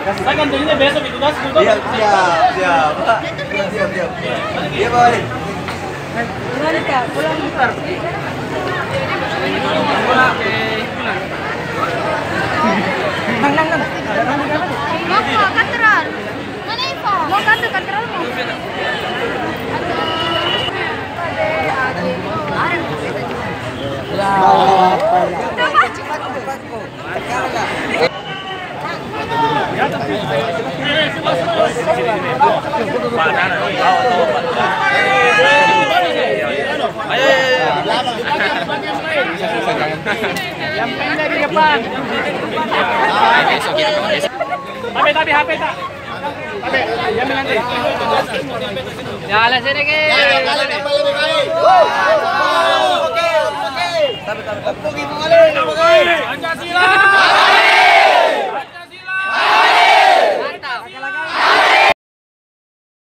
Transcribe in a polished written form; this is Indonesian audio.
Saya gantinya besok itu das. Siap, siap, siap. Siap, siap. Iya, balik. Balik ya, pulang bentar. Nang. Mau katedral. Mana info? Mau katedral mau. Yang pendek di depan. Tapi HP tak. Tapi yang nanti. Jalan sini ke. Lebih baik. Oke. Tapi. Pancasila.